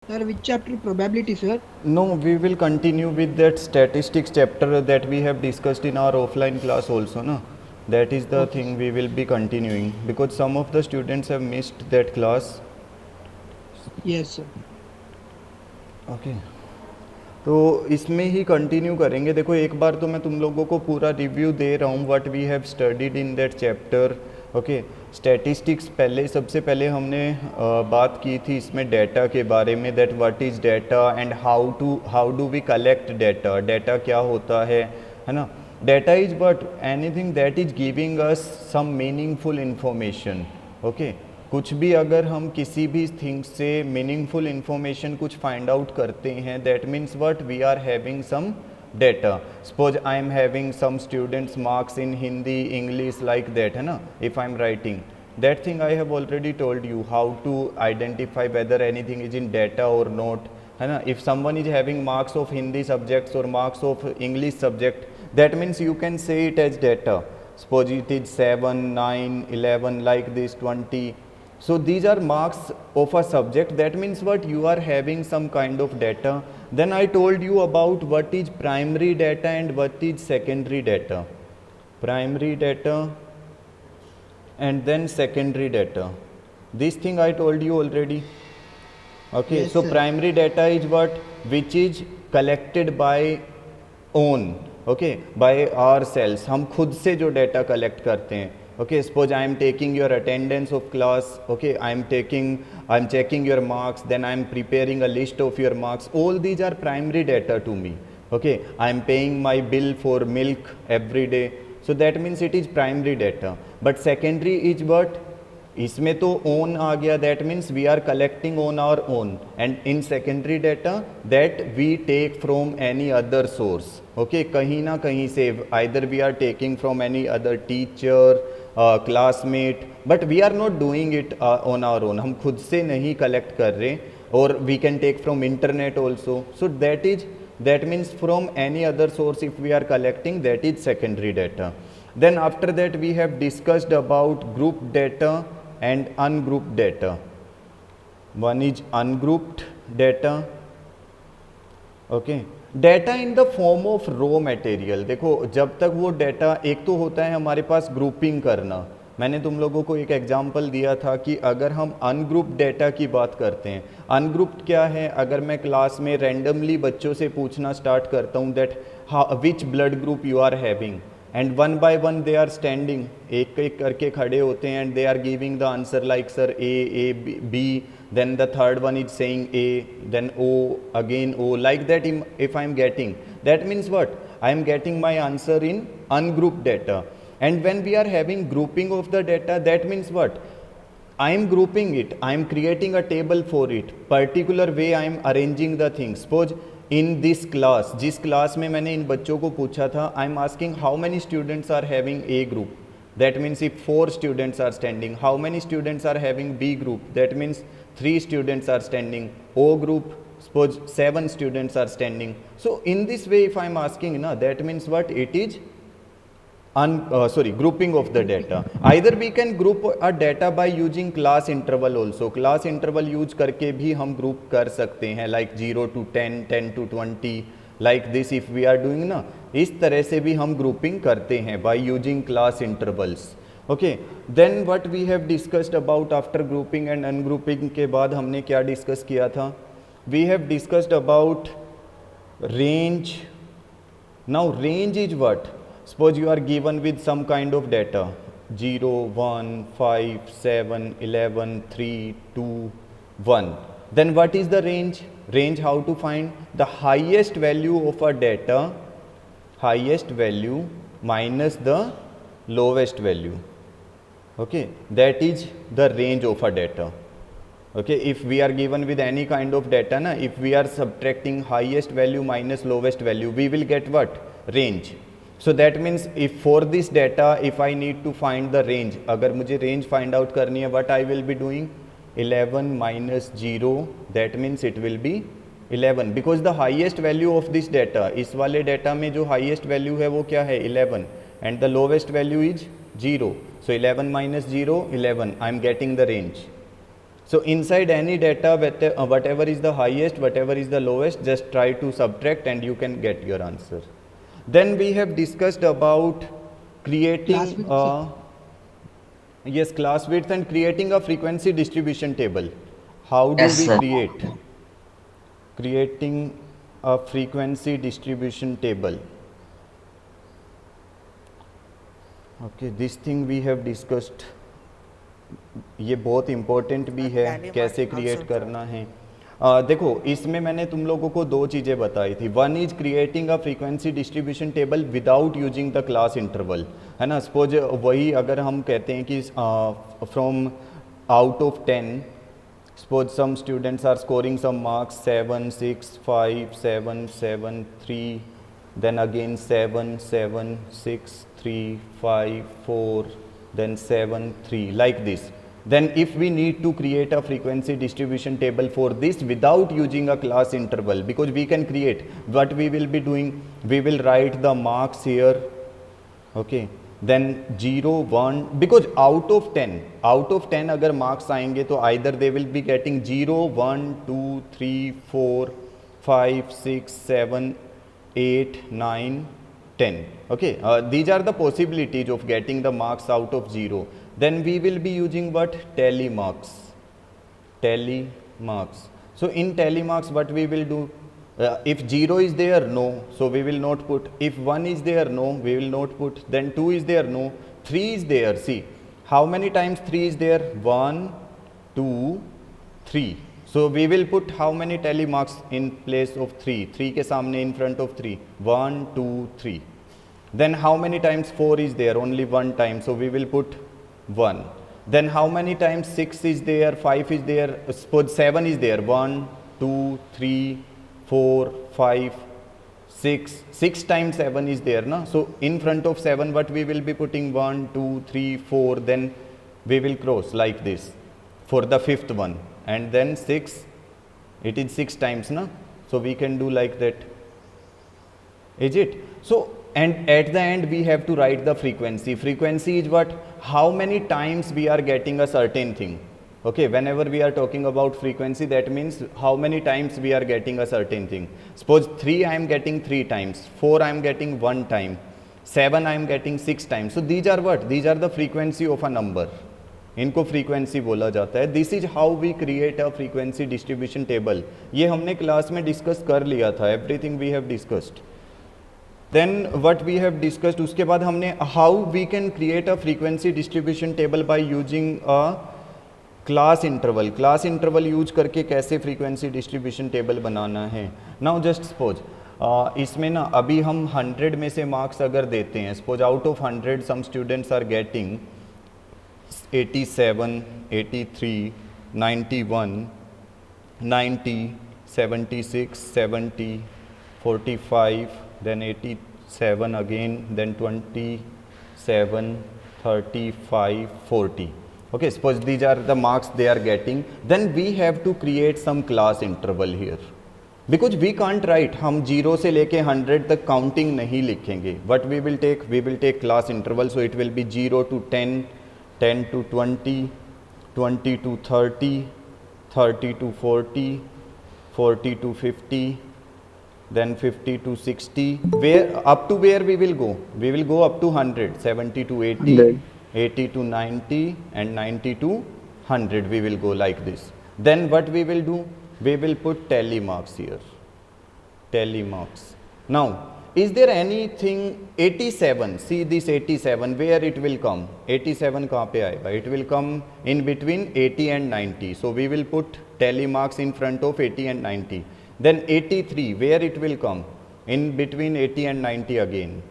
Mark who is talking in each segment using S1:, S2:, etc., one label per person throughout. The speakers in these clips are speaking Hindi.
S1: Sir, which chapter? Probability, sir.
S2: No, we will continue with that statistics chapter that we have discussed in our offline class also, no? That is the
S1: Okay,
S2: thing
S1: sir.
S2: we will be continuing because some of the students have missed that class.
S1: Yes, sir.
S2: Okay, तो इसमें ही कंटिन्यू करेंगे। देखो एक बार तो मैं तुम लोगों को पूरा रिव्यू दे रहा हूँ what we have studied in that chapter. Okay, statistics पहले सबसे पहले हमने बात की थी इसमें डेटा के बारे में, that what is data and how do we collect data, data क्या होता है ना। Data is what, anything that is giving us some meaningful information. Okay, कुछ भी अगर हम किसी भी थिंग से मीनिंगफुल इंफॉर्मेशन कुछ फाइंड आउट करते हैं, that means what, we are having some data. Suppose I am having some students marks in Hindi English like that, है ना। If I am writing that thing, I have already told you how to identify whether anything is in data or not, है ना। If someone is having marks of Hindi subjects और marks of English subject, that means you can say it as data. Suppose it is 7, 9, 11 like this, 20. So these are marks of a subject. That means what, you are having some kind of data. Then I told you about what is primary data and what is secondary data. Primary data and then secondary data. This thing I told you already. Okay,
S1: Yes,
S2: so
S1: sir.
S2: primary data is what, which is collected by own, okay, by ourselves, हम खुद से जो डेटा कलेक्ट करते हैं। okay, suppose I am taking your attendance of class, okay, I am checking your marks, then I am preparing a list of your marks, all these are primary data to me। okay, I am paying my bill for milk every day, so that means it is primary data। but secondary is what, इसमें तो ओन आ गया, that means we are collecting on our own, and in secondary data that we take from any other source. Okay, कहीं ना कहीं से, either we are taking from any other teacher, classmate, but we are not doing it on our own, हम खुद से नहीं कलेक्ट कर रहे। और we can take from internet also, so that means from any other source if we are collecting, that is secondary data। then after that we have discussed about group data and ungrouped data। one is ungrouped data, okay, data in the form of raw material. देखो जब तक वो डेटा, एक तो होता है हमारे पास ग्रुपिंग करना, मैंने तुम लोगों को एक एग्जांपल दिया था कि अगर हम अनग्रुप्ड डेटा की बात करते हैं, अनग्रुप्ड क्या है, अगर मैं क्लास में रैंडमली बच्चों से पूछना स्टार्ट करता हूँ that which blood group you are having, and one by one they are standing, एक एक करके खड़े होते हैं, and they are giving the answer like sir A B, then the third one is saying A, then O, again O, like that. If I am getting, that means what, I am getting my answer in ungrouped data। and when we are having grouping of the data, that means what, I am grouping it, I am creating a table for it, particular way I am arranging the things। suppose in this class, जिस क्लास में मैंने इन बच्चों को पूछा था, I am asking how many students are having A group, that means if 4 students are standing, how many students are having B group, that means 3 students are standing, O group, suppose 7 students are standing। so in this way if I am asking, na, that means what, it is grouping of the
S1: Grouping.
S2: data। either we can group a data by using class interval also, class interval use करके भी हम group कर सकते हैं, like 0 to 10, 10 to 20, like this if we are doing ना, इस तरह से भी हम grouping करते हैं by using class intervals। okay, then what we have discussed about after grouping and ungrouping के बाद हमने क्या discuss किया था, we have discussed about range। now range is what, suppose you are given with some kind of data 0, 1, 5, 7, 11, 3, 2, 1, then what is the range? Range, how to find the highest value of a data, highest value minus the lowest value, okay, that is the range of a data। okay, if we are given with any kind of data na, if we are subtracting highest value minus lowest value, we will get what, range। so that means if for this data if I need to find the range, अगर मुझे range find out करनी है, what I will be doing, 11 minus 0, that means it will be 11, because the highest value of this data, इस वाले data में जो highest value है वो क्या है, 11, and the lowest value is 0, so 11 minus 0, 11, I am getting the range। So inside any data, whatever is the highest, whatever is the lowest, just try to subtract and you can get your answer. Then we have discussed about creating
S1: Class width, sir.
S2: yes, class width and creating a frequency distribution table. How do
S3: Yes,
S2: we
S3: sir.
S2: creating a frequency distribution table? Okay, this thing we have discussed. ये बहुत इम्पोर्टेंट भी है, कैसे क्रिएट करना है। देखो, इसमें मैंने तुम लोगों को दो चीज़ें बताई थी। One is creating a frequency distribution table without using the class interval, है ना। सपोज वही अगर हम कहते हैं कि from out of 10, suppose some students are scoring some marks 7 6 5 7 7 3, then again 7 7 6 3 5 4, then 7 3, like this. Then if we need to create a frequency distribution table for this without using a class interval, because we can create, what we will be doing, we will write the marks here, okay, then 0 1, because out of 10 अगर मार्क्स आएंगे तो either they will be getting 0 1 2 3 4 5 6 7 8 9 10, okay. These are the possibilities of getting the marks out of 0. Then we will be using what? Tally marks. So in tally marks, what we will do, if 0 is there, no, so we will not put. If 1 is there, no, we will not put. Then 2 is there, no. 3 is there, see how many times 3 is there, 1 2 3. So we will put how many tally marks in place of 3 के सामने, in front of 3, 1 2 3. Then how many times 4 is there, only one time, so we will put 1. Then how many times 6 is there, 5 is there, suppose 7 is there, 1 2 3 4 5 6, 6 times 7 is there, na? So in front of 7 what we will be putting, 1 2 3 4, then we will cross like this for the fifth one, and then 6, it is 6 times, na? So we can do like that, is it? So and at the end we have to write the frequency. Frequency is what? How many times we are getting a certain thing. Okay, whenever we are talking about frequency, that means how many times we are getting a certain thing. Suppose 3 I am getting 3 times, 4 I am getting 1 time, 7 I am getting 6 times. So these are what? These are the frequency of a number. इनको फ्रीक्वेंसी बोला जाता है. This is how we create a frequency distribution table. ये हमने क्लास में डिस्कस कर लिया था, everything we have discussed. Then what we have discussed, उसके बाद हमने how we can create a frequency distribution table by using a class interval. Class interval use करके कैसे फ्रीक्वेंसी डिस्ट्रीब्यूशन टेबल बनाना है. नाउ जस्ट सपोज इसमें ना अभी हम 100 में से मार्क्स अगर देते हैं, suppose out of 100 some students are getting 87 83 91 90 76 70 45, then 87 again, then 27 35 40. Okay, suppose these are the marks they are getting. Then we have to create some class interval here, because we can't write, हम 0 से लेके 100 तक काउंटिंग नहीं लिखेंगे. What we will take class interval. So it will be 0 to 10, 10 to 20, 20 to 30, 30 to 40, 40 to 50, then 50 to 60. Where up to where we will go? We will go up to 100, 70 to 80,
S3: 100.
S2: 80 to 90, and 90 to 100. We will go like this. Then what we will do? We will put tally marks here. Tally marks. Now, is there anything 87? See this 87, where it will come? 87 कहाँ पे आएगा? It will come in between 80 and 90. So we will put tally marks in front of 80 and 90. Then 83, where it will come? In between 80 and 90 again.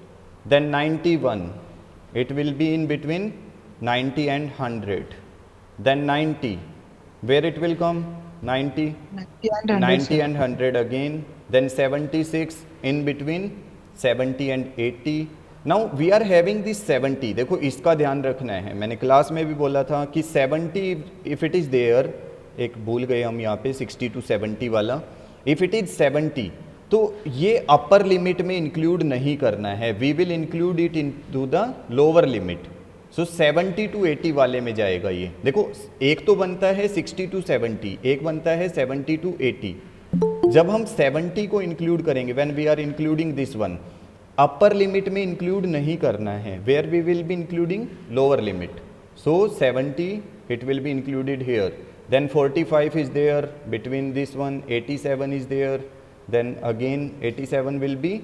S2: Then 91, it will be in between 90 and 100. Then 90, where it will come? 90,
S1: 90 and 100,
S2: 90
S1: sir.
S2: and 100 again. Then 76, in between 70 and 80. Now we are having this 70. देखो इसका ध्यान रखना है, मैंने क्लास में भी बोला था कि 70 if it is there, एक भूल गए हम यहाँ पे 60 to 70 वाला. If it is 70, तो ये अपर लिमिट में इंक्लूड नहीं करना है. We will include it in to the lower limit. So 70 to 80 वाले में जाएगा ये। देखो एक तो बनता है 60 टू 70, एक बनता है 70 टू 80। जब हम 70 को इंक्लूड करेंगे, when we are including this one, upper limit में इंक्लूड नहीं करना है, where we will be including lower limit. So 70 it will be included here, then 45 is there between this one, 87 is there, then again 87 will be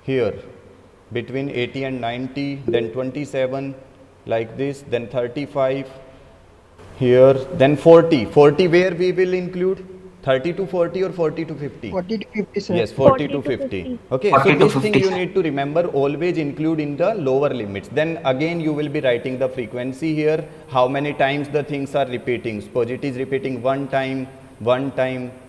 S2: here between 80 and 90, then 27 like this, then 35 here, then 40 where we will include 30 to 40 or 40 to 50?
S1: 40 to 50, sir.
S2: Yes, 40 to 50. Okay,
S3: 40
S2: so
S3: to
S2: this thing
S3: 50,
S2: you
S3: sir.
S2: need to remember, always include in the lower limits. Then again you will be writing the frequency here, how many times the things are repeating. Suppose it is repeating one time,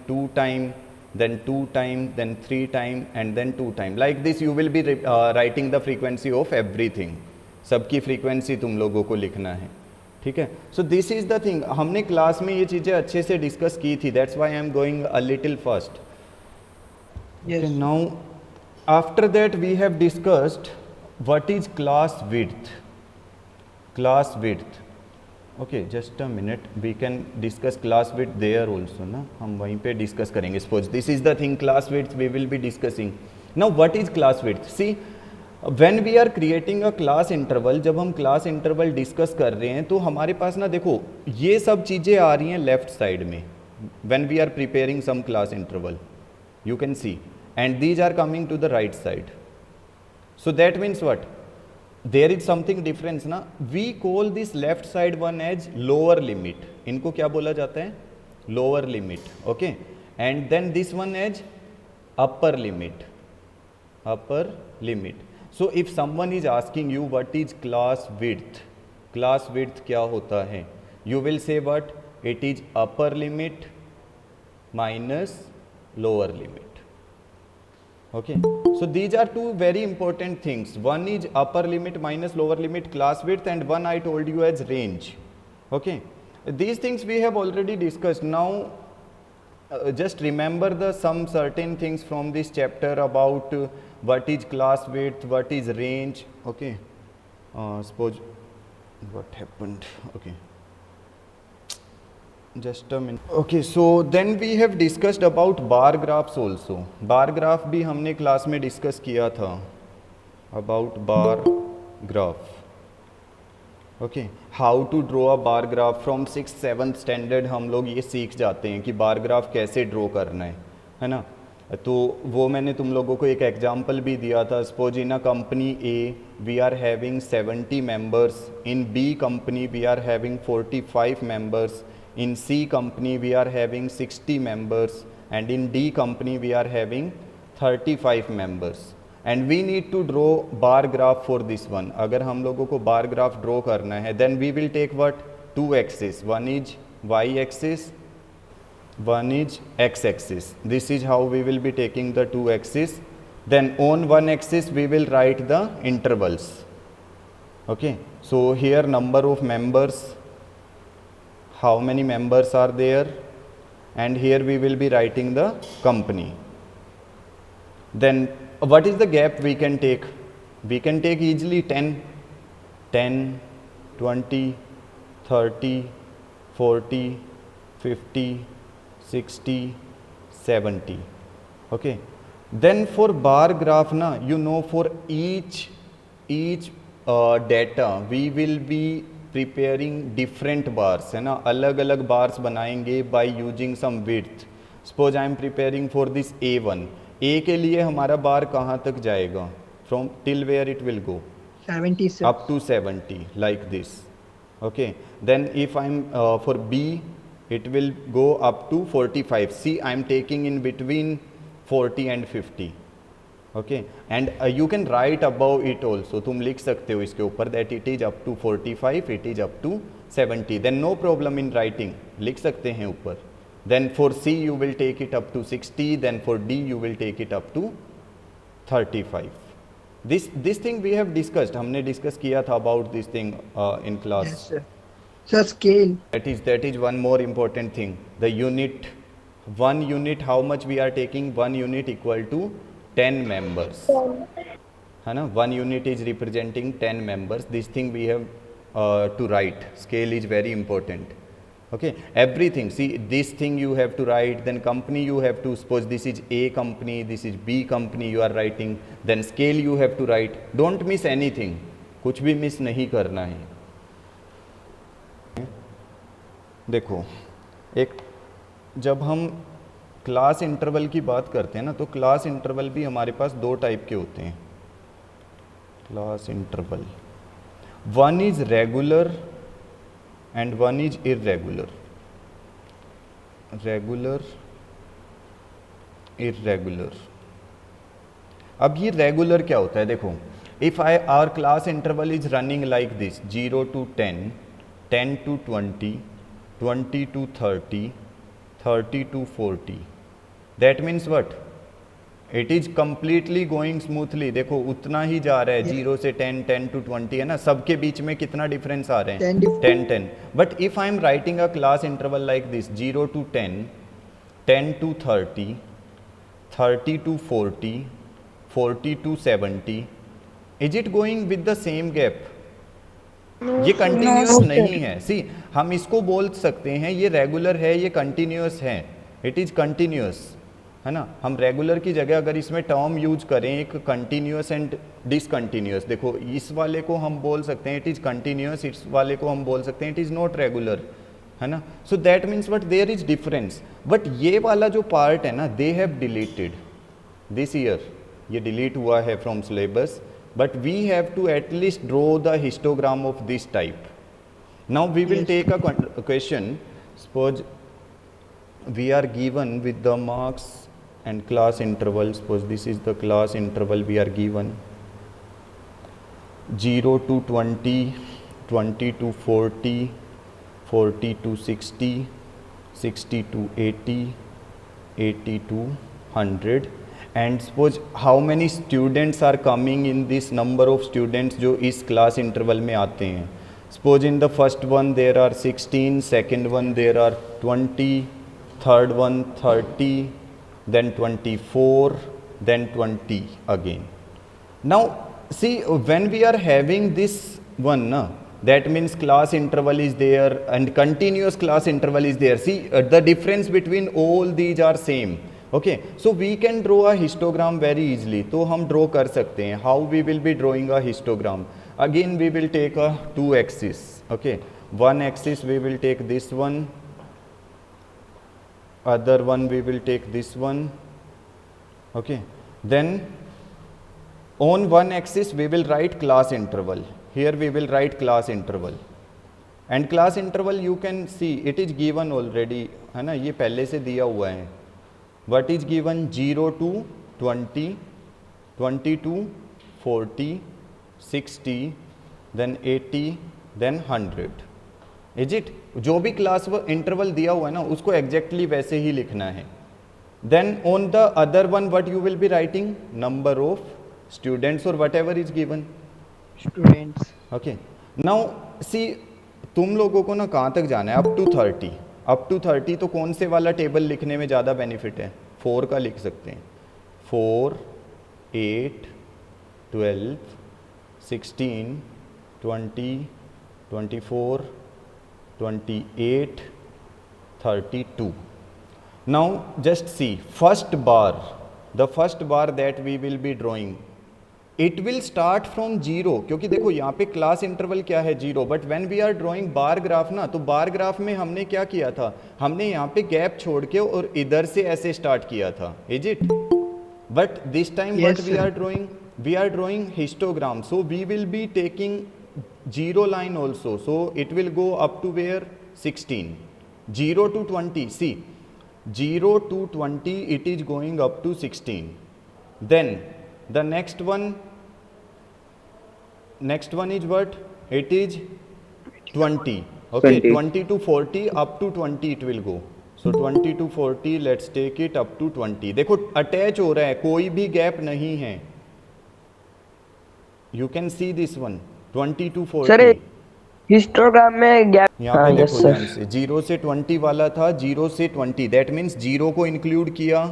S2: two time, then two time, then three time, and then two time. Like this you will be writing the frequency of everything. सबकी frequency तुम लोगों को लिखना है, ठीक है। So this is the thing, हमने क्लास में ये चीज़ें अच्छे से डिस्कस की थी, that's why I am going a little first.
S1: Yes.
S2: Now after that we have discussed what is class width. Class width, okay just a minute, we can discuss class width there also ना, हम वहीं पे डिस्कस करेंगे। Suppose this is the thing, class width we will be discussing. Now what is class width? See, when we are creating a class interval, जब हम क्लास इंटरवल डिस्कस कर रहे हैं तो हमारे पास ना देखो ये सब चीज़ें आ रही हैं लेफ्ट साइड में। When we are preparing some class interval you can see, and these are coming to the right side. So that means what? There is something difference ना, we call this left side one as lower limit, इनको क्या बोला जाता है? Lower limit, okay, and then this one as upper limit, upper limit. So if someone is asking you what is class width, class width क्या होता है, you will say what? It is upper limit minus lower limit. Okay, so these are two very important things. One is upper limit minus lower limit class width, and one I told you as range. Okay, these things we have already discussed. Now just remember the some certain things from this chapter about what is class width, what is range. Okay, suppose what happened, okay, just a minute. Okay, so then we have discussed about bar graphs also. bar graph भी हमने क्लास में डिस्कस किया था, about bar graph. Okay, how to draw a bar graph from 6th 7th standard हम लोग ये सीख जाते हैं कि बार ग्राफ कैसे ड्रॉ करना है ना। तो वो मैंने तुम लोगों को एक एग्जांपल भी दिया था। Suppose in a company A we are having 70 members, in B company we are having 45 members, in C company we are having 60 members, and in D company we are having 35 members, and we need to draw bar graph for this one. अगर हम लोगों को bar graph draw करना है, then we will take what? Two axes, one is y axis, one is x axis. This is how we will be taking the two axes. Then on one axis we will write the intervals. Okay, so here number of members, how many members are there, and here we will be writing the company. Then what is the gap we can take? We can take easily 10, 20, 30, 40, 50, 60, 70. Okay, then for bar graph na, you know, for each data we will be preparing different bars, है ना, अलग अलग बार्स बनाएंगे by using some width. Suppose I am preparing for this A1, A के लिए हमारा बार कहाँ तक जाएगा, from till where it will go
S1: 70, sir.
S2: up to 70 like this. Okay, then if I'm for B it will go up to 45. See, I'm taking in between 40 and 50. Okay, and you can write above it also, तुम लिख सकते हो इसके ऊपर that it is up to 45, it is up to 70, then no problem in writing, लिख सकते हैं ऊपर. Then for C you will take it up to 60, then for D you will take it up to 35. This thing we have discussed, हमने discuss किया था about this thing in class.
S1: Yes, sir. Sir, scale.
S2: That is one more important thing, the unit. One unit, how much we are taking? One unit equal to 10 members. है ना, 1 unit is representing 10 members, this thing we have to write, scale is very important. Okay, everything, see this thing you have to write, then company you have to, suppose this is A company, this is B company you are writing, then scale you have to write, don't miss anything, कुछ भी मिस नहीं करना है. देखो, एक जब हम क्लास इंटरवल की बात करते हैं ना, तो क्लास इंटरवल भी हमारे पास दो टाइप के होते हैं. Class interval, one is regular and one is irregular. Regular, irregular. अब ये रेगुलर क्या होता है? देखो, if our class interval is running like this, 0 to 10, 10 to 20, 20 to 30, 30 to 40, that means what? It is completely going smoothly. देखो उतना ही जा रहा है, 0 से 10, 10 to 20, है ना, सबके बीच में कितना डिफरेंस आ रहे हैं? 10 10. But if I am writing a class interval like this, 0 to 10, 10 to 30, 30 to 40, 40 to 70, is it going with the same gap? ये कंटिन्यूस नहीं है. सी, हम इसको बोल सकते हैं ये रेगुलर है, ये कंटिन्यूस है, इट इज कंटिन्यूस, है ना. हम रेगुलर की जगह अगर इसमें टर्म यूज करें एक कंटिन्यूस एंड डिसकंटिन्यूस, देखो इस वाले को हम बोल सकते हैं इट इज कंटिन्यूस, इस वाले को हम बोल सकते हैं इट इज नॉट रेगुलर, है ना. So that means what, there is difference. But ये वाला जो पार्ट है ना, they have deleted this year, ये डिलीट हुआ है from syllabus, but we have to at least draw the histogram of this type. Now we will take a question. Suppose we are given with the marks and class interval. Suppose this is the class interval we are given, 0 to 20, 20 to 40, 40 to 60, 60 to 80, 80 to 100. And suppose how many students are coming in this number of students जो इस class interval में आते हैं. Suppose in the first one there are 16, second one there are 20, third one 30, then 24, then 20 again. Now see, when we are having this one, that means class interval is there and continuous class interval is there. See, the difference between all these are same. Okay, so we can draw a histogram very easily. तो हम draw कर सकते हैं. How we will be drawing a histogram? Again we will take a two axis. Okay, one axis we will take this one, other one we will take this one. Okay, then on one axis we will write class interval. Here we will write class interval, and class interval you can see it is given already, है ना, ये पहले से दिया हुआ है. What is given? 0 to 20, 20 to 40, 60, then 80, then 100. Is it? जो भी क्लास इंटरवल दिया हुआ है ना, उसको एग्जैक्टली वैसे ही लिखना है. Then on the other one what you will be writing? Number of students और whatever is given,
S1: students.
S2: Okay. Now see, तुम लोगों को ना कहाँ तक जाना है? Up to 30. अप टू 30 तो कौन से वाला टेबल लिखने में ज़्यादा बेनिफिट है? 4 का लिख सकते हैं. 4, 8, 12, 16, 20, 24, 28, 32. Now just see, first bar, the first bar that we will be drawing, it will start from 0, क्योंकि देखो यहाँ पे क्लास इंटरवल क्या है? 0. But when we are drawing bar graph ना, तो बार ग्राफ में हमने क्या किया था? हमने यहाँ पे गैप छोड़ के और इधर से ऐसे स्टार्ट किया था. Is it? But this time what we are drawing? We are drawing histogram. So we will be taking 0 line also, so it will go up to where? 16. 0 to 20, see, 0 to 20 it is going up to 16. Then the next one is what? It is 20. Okay, 20 to 40, up to 20 it will go. So 20 to 40, let's take it up to 20. देखो अटैच हो रहा है, कोई भी गैप नहीं है. You can see this one, 20 to 40.
S3: Sir histogram में गैप,
S2: यहाँ पे देखो ध्यान से, 0 से 20 वाला था, 0 से 20, दैट मीन्स 0 को इंक्लूड किया,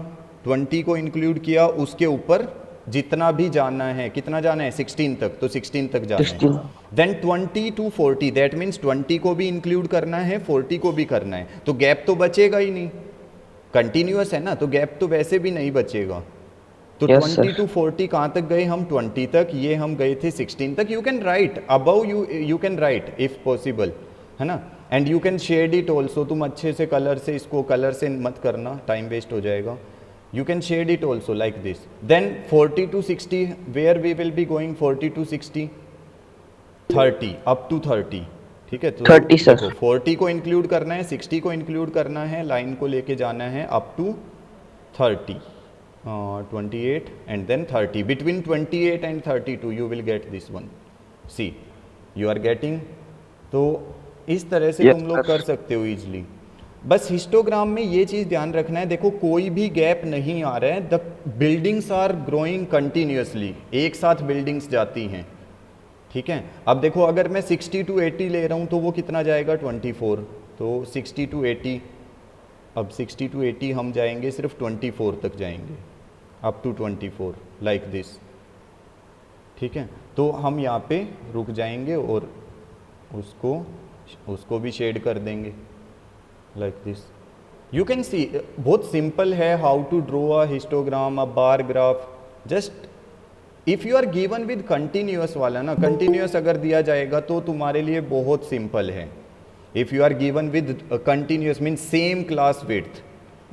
S2: 20 को इंक्लूड किया, उसके ऊपर जितना भी जाना है, कितना जाना है 16 तक, तो 16 तक जाना
S3: 16
S2: है। देन 20 to 40, दैट मीन्स 20 को भी इंक्लूड करना है, 40 को भी करना है, तो गैप तो बचेगा ही नहीं, कंटिन्यूअस है ना, तो गैप तो वैसे भी नहीं बचेगा। तो
S3: Yes,
S2: 20
S3: sir.
S2: to 40 कहाँ तक गए हम? 20 तक, ये हम गए थे 16 तक। You can write above, you can write if possible, है ना, and you can shade it also. तुम अच्छे से कलर से, इसको कलर से मत करना, टाइम वेस्ट हो जाएगा। You can shade it also like this. Then 40 to 60, where we will be going? 40 to 60, 30 up to 30, ठीक है। तो
S3: 30 sir.
S2: देखो 40 को इंक्लूड करना है, 60 को इंक्लूड करना है, लाइन को लेके जाना है up to 30, 28 and then 30। Between 28 and 32 you will get this one. See, you are getting? तो इस तरह से
S3: Yes,
S2: तुम लोग
S3: sir.
S2: कर सकते हो इजिली। बस हिस्टोग्राम में ये चीज़ ध्यान रखना है, देखो कोई भी गैप नहीं आ रहा है, the buildings are growing continuously, एक साथ बिल्डिंग्स जाती हैं, ठीक है। अब देखो अगर मैं 60 to 80 ले रहा हूँ तो वो कितना जाएगा? 24। तो 60 to 80, अब 60 to 80 हम जाएंगे सिर्फ 24 तक जाएंगे, अप टू 24 लाइक दिस, ठीक है। तो हम यहाँ पे रुक जाएंगे और उसको भी शेड कर देंगे like this. You can see, बहुत सिंपल है how to draw a histogram, a bar graph. Just if you are given with continuous वाला ना, कंटिन्यूअस अगर दिया जाएगा तो तुम्हारे लिए बहुत सिंपल है। If you are given with continuous mean same class width,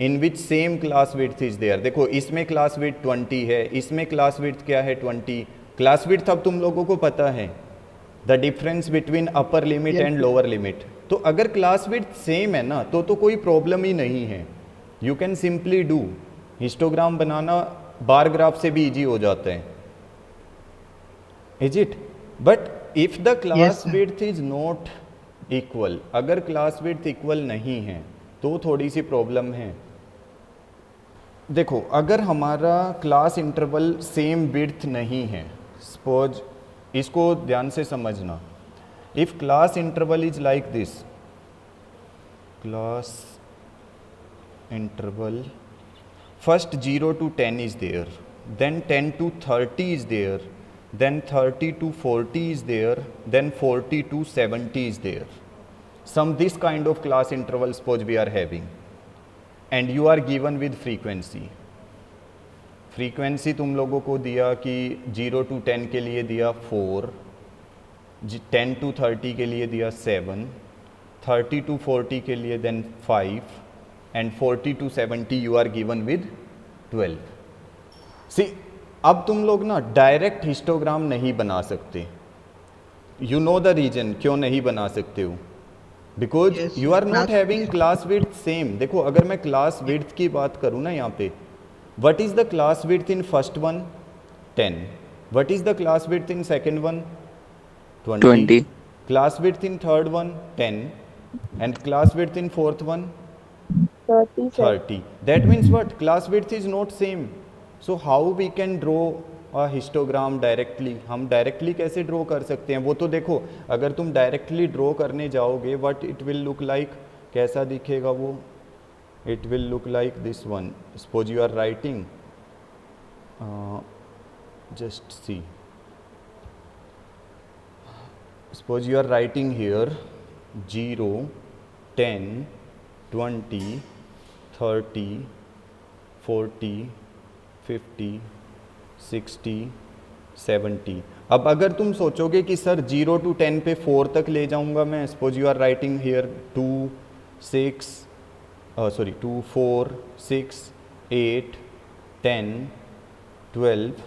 S2: in which same class width is there. देखो इसमें क्लास विड्थ 20 है, इसमें क्लास विड्थ क्या है? 20। क्लास विड्थ अब तुम लोगों को पता है, the difference between upper limit and lower limit. तो अगर क्लास विड्थ सेम है ना तो कोई प्रॉब्लम ही नहीं है, you can simply do. Histogram banana bar graph से भी इजी हो जाता है, is it? But if the class
S1: sir.
S2: Width is not equal, अगर क्लास विड्थ इक्वल नहीं है तो थोड़ी सी प्रॉब्लम है। देखो अगर हमारा क्लास इंटरवल सेम विड्थ नहीं है, सपोज, इसको ध्यान से समझना, if class interval is like this, class interval first 0 to 10 is there, then 10 to 30 is there, then 30 to 40 is there, then 40 to 70 is there. Some this kind of class interval suppose we are having, and you are given with frequency. Frequency तुम लोगों को दिया कि 0 to 10 के लिए दिया 4, 10 to 30 के लिए दिया 7, 30 to 40 के लिए then 5, and 40 to 70 you are given with 12। See, अब तुम लोग ना डायरेक्ट हिस्टोग्राम नहीं बना सकते। यू नो द रीजन क्यों नहीं बना सकते हो? Because
S1: Yes,
S2: you are not
S1: class-
S2: having class width same. देखो अगर मैं क्लास विड्थ की बात करूँ ना यहाँ पे, what is the class width in first one? 10. What is the class width in second one? 20. Class width in third one? 10. And class width in fourth one? 30. That means what? Class width is not same. So how we can draw a histogram directly? हम डायरेक्टली कैसे ड्रॉ कर सकते हैं? वो तो देखो अगर तुम डायरेक्टली ड्रॉ करने जाओगे, what it will look like, कैसा दिखेगा वो? It will look like this one. Suppose you are writing, just see, suppose you are writing here 0, 10, 20, 30, 40, 50, 60, 70। अब अगर तुम सोचोगे कि सर 0 to 10 पे 4 तक ले जाऊंगा मैं, suppose you are writing here 2, 6, 2, 4, 6, 8, 10, 12,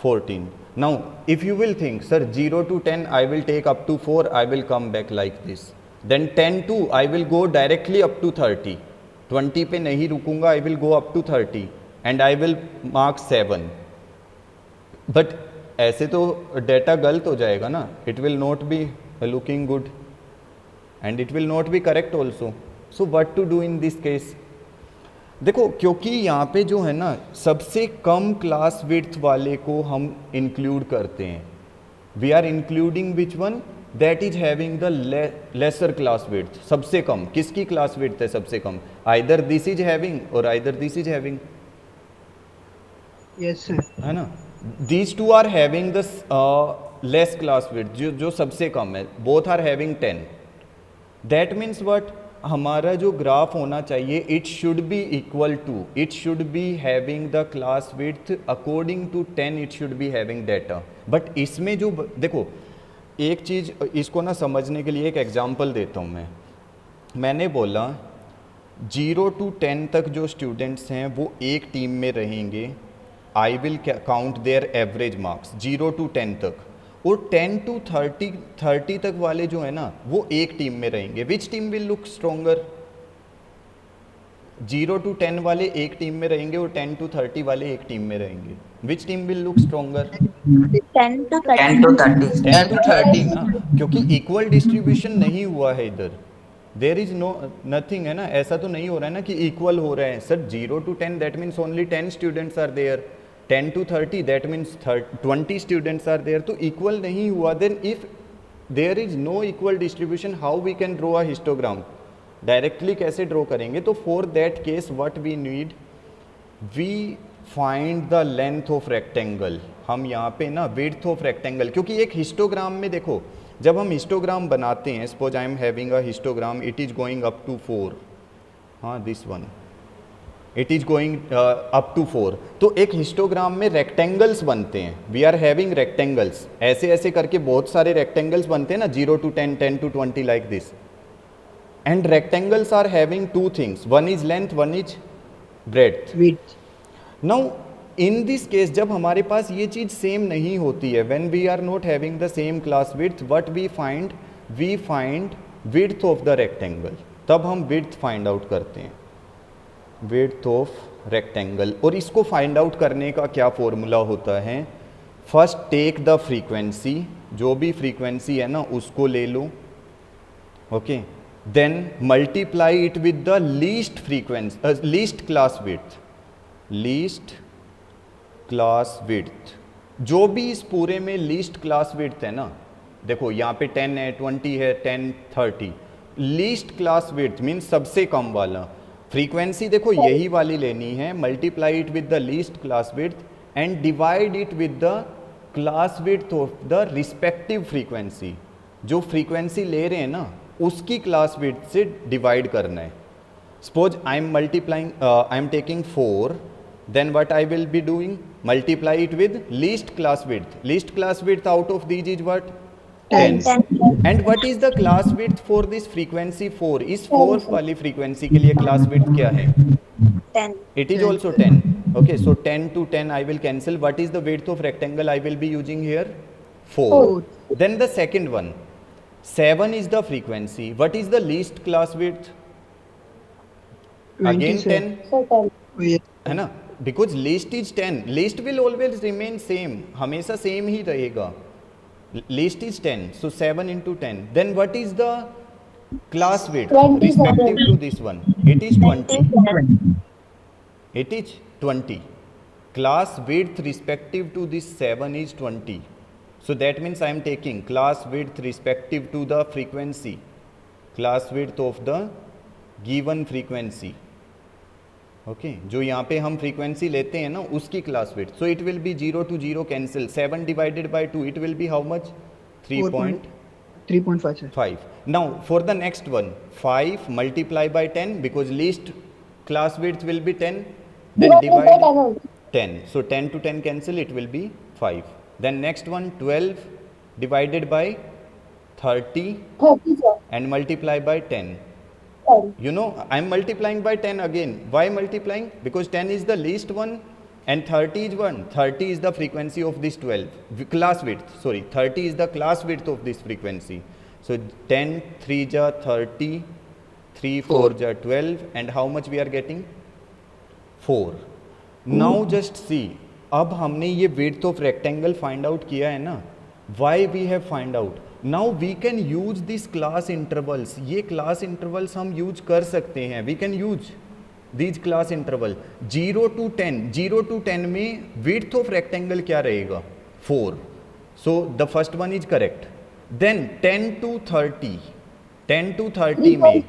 S2: 14. Now if you will think, sir 0 to 10 I will take up to 4, I will come back like this, then 10 to I will go directly up to 30, 20 पे नहीं रुकूंगा, I will go up to 30 and I will mark 7. But ऐसे तो डेटा गलत हो जाएगा ना, it will not be looking good and it will not be correct also. So what to do in this case? देखो क्योंकि यहाँ पे जो है ना सबसे कम क्लास विड्थ वाले को हम इंक्लूड करते हैं, we are including which one? That is having the lesser class width. सबसे कम किसकी क्लास विड्थ है सबसे कम? आइदर दिस इज हैविंग और either this is having,
S1: Yes, sir.
S2: है ना? These two are having the less class width, जो सबसे कम है, both are having 10. That means what, हमारा जो ग्राफ होना चाहिए it should be equal to, it should be having the class width according to 10, it should be having data. But इसमें जो देखो एक चीज़ इसको ना समझने के लिए एक एग्जांपल देता हूँ मैंने बोला 0 to 10 तक जो स्टूडेंट्स हैं वो एक टीम में रहेंगे. I will count there average marks 0 to 10 तक, और 10 to 30 तक वाले जो है ना वो एक टीम में रहेंगे. Which team will look stronger? 0 to 10 वाले एक टीम में रहेंगे और 10 to 30 वाले एक टीम में रहेंगे. Which team will look stronger?
S4: 10 to 30.
S3: 10 to 30.
S2: 10 to 30 ना, क्योंकि इक्वल डिस्ट्रीब्यूशन नहीं हुआ है इधर. देर इज नो नथिंग है ना, ऐसा तो नहीं हो रहा है ना कि इक्वल हो रहा है. Sir 0 to 10 that means only 10 students are there, 10 to 30 that means 20 students are there. तो इक्वल नहीं हुआ. Then if there is no equal distribution how we can draw a histogram? Directly कैसे ड्रॉ करेंगे? तो for that case what we need, we find the length of rectangle. हम यहाँ पे ना विड्थ ऑफ रेक्टेंगल, क्योंकि एक हिस्टोग्राम में देखो जब हम हिस्टोग्राम बनाते हैं, suppose I am having a histogram, it is going up to 4, हाँ this one, it is going up to 4. तो एक हिस्टोग्राम में रेक्टेंगल्स बनते हैं. वी आर हैविंग रेक्टेंगल्स, ऐसे ऐसे करके बहुत सारे रेक्टेंगल्स बनते हैं ना, 0 to 10, 10 to 20 like this. And rectangles are having two things, one is length, one is breadth.
S1: Width.
S2: Now in this case जब हमारे पास ये चीज़ सेम नहीं होती है, when we are not having the same class width, what we find width of the rectangle. तब हम विड्थ फाइंड आउट करते हैं, विड्थ ऑफ रेक्टेंगल. और इसको फाइंड आउट करने का क्या फॉर्मूला होता है? फर्स्ट टेक द फ्रीक्वेंसी, जो भी फ्रीक्वेंसी है ना उसको ले लो, okay. Then multiply it with the least frequency, least class width, least class width. जो भी इस पूरे में लीस्ट क्लास विड्थ है ना, देखो यहाँ पे 10 है, 20 है, 10, 30. लीस्ट क्लास विड्थ मीन्स सबसे कम वाला. फ्रीक्वेंसी देखो यही वाली लेनी है, multiply it with the least class width and divide it with the class width of the respective frequency. जो फ्रीक्वेंसी ले रहे हैं ना उसकी क्लास विड्थ से डिवाइड करना है. Suppose I M multiplying, I am taking 4, then what I will be doing, multiply it with least class width. Least class width out of these is what? 10. And what is the class width for this frequency 4? इस 4 वाली frequency के लिए class width क्या है?
S4: 10.
S2: It is also 10. Okay, so 10 to 10 I will cancel. What is the width of rectangle I will be using here? 4. Then the second one, 7 is the frequency. What is the least class width? Again 10.
S1: Oh, yeah.
S2: है ना, because least is 10, least will always remain same, हमेशा सेम ही रहेगा. Least is 10, so 7 into 10. Then what is the class width respective to this one? It is 20. It is 20. Class width respective to this 7 is 20. So that means I am taking class width respective to the frequency, class width of the given frequency. Okay जो यहाँ पे हम फ्रीक्वेंसी लेते हैं ना उसकी class width. So it will be 0 to 0 cancel, 7 divided by 2 it will be how much? 3.5. Now for the next one, 5 multiply by 10 because least class width will be 10, then divide 10, so 10 to 10 cancel, it will be 5. Then next one 12 divided by 30 and multiply by 10. You know, I am multiplying by 10 again. Why multiplying? Because 10 is the least one and 30 is 1. 30 is the frequency of this 12. Class width, sorry. 30 is the class width of this frequency. So 10, 3 ja 30, 3, 4 ja 12. And how much we are getting? 4. Now just see. अब हमने ये width of rectangle find out किया है ना. Why we have find out? Now we can use this class intervals. ये क्लास इंटरवल्स हम यूज कर सकते हैं. We can use this class interval 0 to 10. 0 to 10 में विड्थ ऑफ रेक्टेंगल क्या रहेगा? 4. So the first one is correct. Then 10 to 30. 10 to 30 में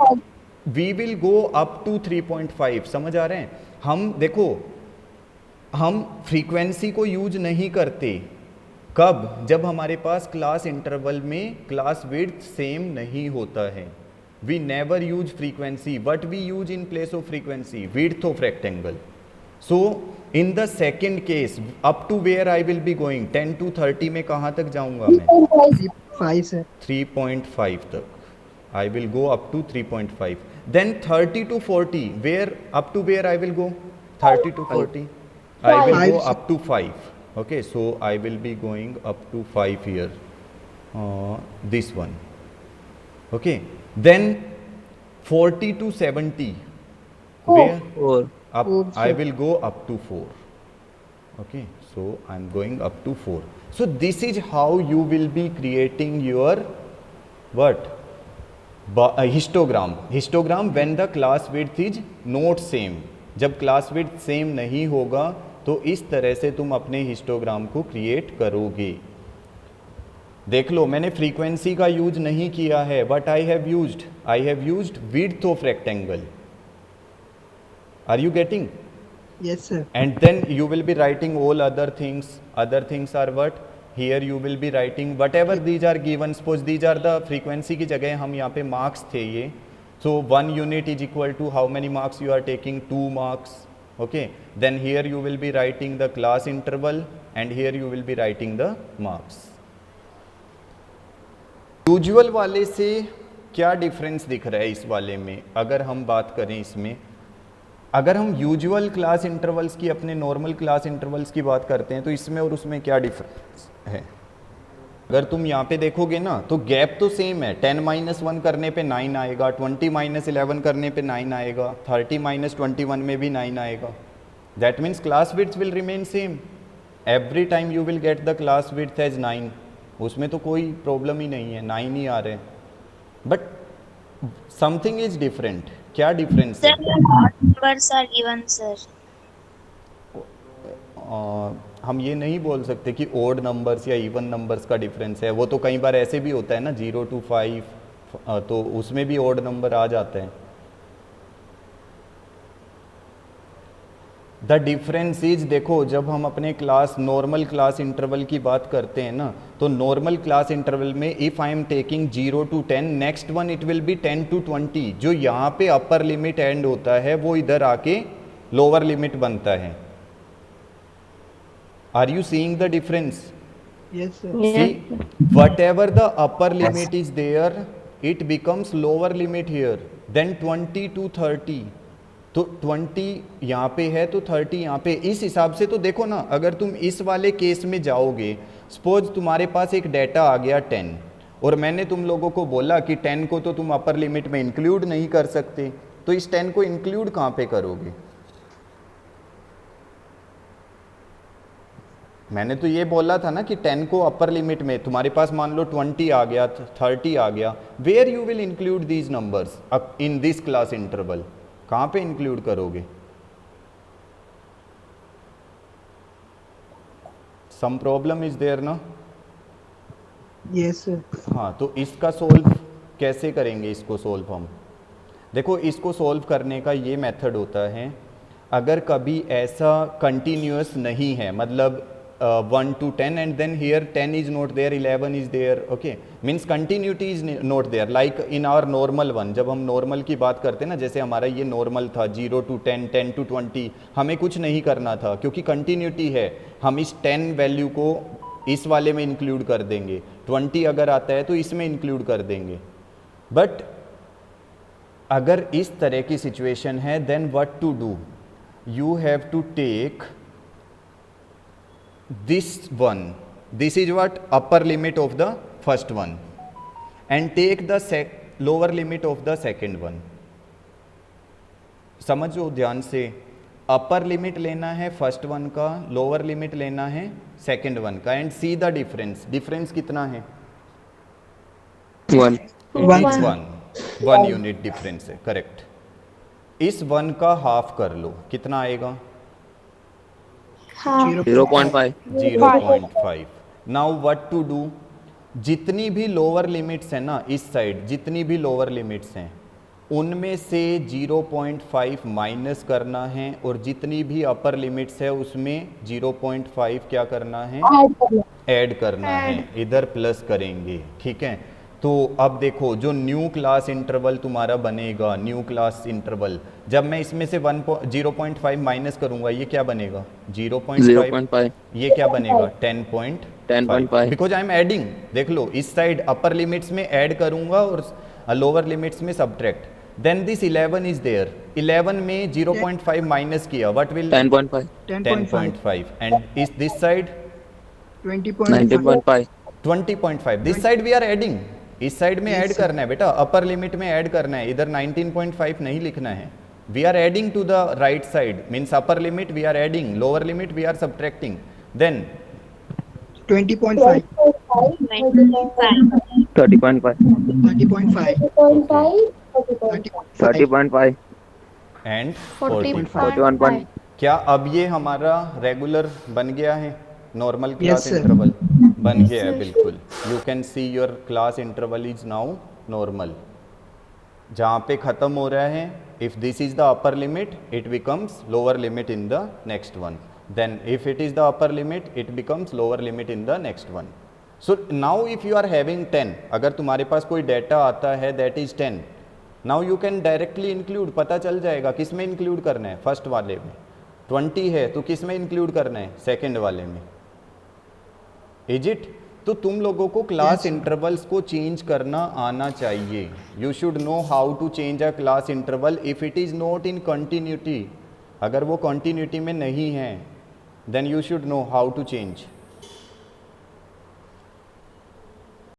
S2: we will go up to 3.5. समझ आ रहे हैं? हम देखो हम फ्रीक्वेंसी को यूज नहीं करते कब, जब हमारे पास क्लास इंटरवल में क्लास विड्थ सेम नहीं होता है. We never use frequency. What we use in place of frequency? Width of rectangle. So in the second case up to where I will be going, 10 to 30 में कहाँ तक जाऊंगा मैं?
S1: 5 sir.
S2: 3.5 तक. I will go up to 3.5. Then 30 to 40, where up to where I will go? 30 to 40. I will go
S1: Five.
S2: up to 5. Okay, so I will be going up to 5 here. This one. Okay. Then 40 to 70. Where?
S3: Four.
S2: Up.
S1: Four,
S2: I
S1: sir.
S2: will go up to 4. Okay, so I'm going up to 4. So this is how you will be creating your what? Histogram. Histogram when the class width is not same. जब क्लास विड्थ सेम नहीं होगा तो इस तरह से तुम अपने हिस्टोग्राम को क्रिएट करोगे. देख लो, मैंने फ्रीक्वेंसी का यूज नहीं किया है. But I have used width of rectangle. Are you getting?
S1: Yes sir.
S2: And then you will be writing all other things. Other things are what? Here you will be writing whatever these are given. Suppose these are the frequency की जगह हम यहाँ पे marks थे ये. So 1 unit is equal to how many marks you are taking? 2 marks. Okay. Then here you will be writing the class interval and here you will be writing the marks. Usual वाले से क्या difference दिख रहा है इस वाले में? अगर हम बात करें इसमें, अगर हम यूजुअल क्लास इंटरवल्स की, अपने नॉर्मल क्लास इंटरवल्स की बात करते हैं तो इसमें और उसमें क्या डिफरेंस है? अगर तुम यहाँ पे देखोगे ना तो गैप तो सेम है. 10-1 करने पे 9 आएगा, 20-11 करने पे 9 आएगा, 30-21 में भी 9 आएगा. That means class width will remain same. Every time you will get the class width as 9. उसमें तो कोई प्रॉब्लम ही नहीं है, 9 ही आ रहे हैं. But something is different. क्या डिफरेंस है?
S4: Sir, odd numbers are given, sir.
S2: हम ये नहीं बोल सकते कि ओड नंबर्स या इवन नंबर्स का डिफरेंस है. वो तो कई बार ऐसे भी होता है ना, 0 to 5, तो उसमें भी ओड नंबर आ जाते हैं. द डिफरेंस इज, देखो जब हम अपने क्लास नॉर्मल क्लास इंटरवल की बात करते हैं ना, तो नॉर्मल क्लास इंटरवल में if I am taking 0 to 10, next one it will be 10 to 20. जो यहाँ पे अपर लिमिट एंड होता है वो इधर आके लोअर लिमिट बनता है. Are you seeing the difference?
S1: Yes sir.
S2: See, whatever the upper limit is there, it becomes lower limit here. Then 20 to 30. तो 20 यहाँ पे है तो 30 यहाँ पे. इस हिसाब से तो देखो ना, अगर तुम इस वाले केस में जाओगे, सपोज तुम्हारे पास एक डेटा आ गया 10 और मैंने तुम लोगों को बोला कि 10 को तो तुम अपर लिमिट में इंक्लूड नहीं कर सकते, तो इस 10 को इंक्लूड कहाँ पे करोगे? मैंने तो ये बोला था ना कि 10 को अपर लिमिट में, तुम्हारे पास मान लो 20 आ गया, 30 आ गया, where you will include these numbers in this class interval? कहाँ पे इंक्लूड करोगे? सम प्रॉब्लम इज देयर ना?
S1: Yes sir.
S2: हाँ, तो इसका सोल्व कैसे करेंगे? इसको सोल्व हम देखो, इसको सोल्व करने का ये मेथड होता है. अगर कभी ऐसा कंटिन्यूअस नहीं है, मतलब 1 to 10 and then here 10 is not there, 11 is there, okay, means continuity is not there. Like in our normal one, जब हम नॉर्मल की बात करते हैं ना, जैसे हमारा ये नॉर्मल था 0 to 10, 10 to 20, हमें कुछ नहीं करना था क्योंकि कंटिन्यूटी है. हम इस 10 वैल्यू को इस वाले में इंक्लूड कर देंगे, 20 अगर आता है तो इसमें इंक्लूड कर देंगे. बट अगर इस तरह की सिचुएशन है, then what to do? You have to take this one, this is what upper limit of the first one, and take the lower limit of the second one. समझो ध्यान से, अपर लिमिट लेना है फर्स्ट वन का, लोअर लिमिट लेना है सेकंड वन का, and see the difference. Difference कितना है?
S3: 1.
S2: वन यूनिट डिफरेंस है, करेक्ट. इस वन का हाफ कर लो, कितना आएगा?
S3: 0.5.
S2: 0.5. Now what to do? जितनी भी लोअर लिमिट्स हैं ना इस साइड, जितनी भी लोअर लिमिट्स हैं उनमें से 0.5 माइनस करना है और जितनी भी अपर लिमिट्स है उसमें 0.5 क्या करना है, ऐड करना है, इधर प्लस करेंगे, ठीक है। तो अब देखो जो न्यू क्लास इंटरवल तुम्हारा बनेगा, न्यू क्लास इंटरवल, जब मैं इसमें से 0.5 माइनस करूंगा ये क्या बनेगा 0.5,
S5: 0.5
S2: ये क्या बनेगा 10.5, बिकॉज आई एम एडिंग। देख लो इस साइड अपर लिमिट्स में ऐड करूंगा और लोअर लिमिट्स में subtract, then this 11 is there, 11 में 0.5 माइनस किया, व्हाट विल
S5: 10.5
S2: 10.5, एंड इस this side
S1: 20.5
S5: 19.5
S2: 20.5, this side we are adding, इस साइड में ऐड करना है बेटा, अपर लिमिट में ऐड करना है, इधर 19.5 नहीं लिखना है। We are adding to the right side, means upper limit we are adding, lower limit we are subtracting, then
S1: 20.5
S5: 30.5
S1: 30.5
S2: and
S5: 41.5
S2: क्या अब ये हमारा रेगुलर बन गया है, normal
S1: Yes,
S2: class
S1: sir.
S2: Interval बन गया है बिल्कुल। You can see your class interval is now normal. जहाँ पे ख़त्म हो रहा है, if this is the upper limit it becomes lower limit in the next one, then if it is the upper limit it becomes lower limit in the next one. So now if you are having 10, अगर तुम्हारे पास कोई डेटा आता है that is 10, now you can directly include, पता चल जाएगा किस में इंक्लूड करना है, फर्स्ट वाले में। 20 है तो किस में इंक्लूड करना है, सेकेंड वाले में, इज इट? तो तुम लोगों को क्लास इंटरवल्स को चेंज करना आना चाहिए। You should know how to change a class interval if it is not in continuity. अगर वो कंटिन्यूटी में नहीं है then you should know how to change.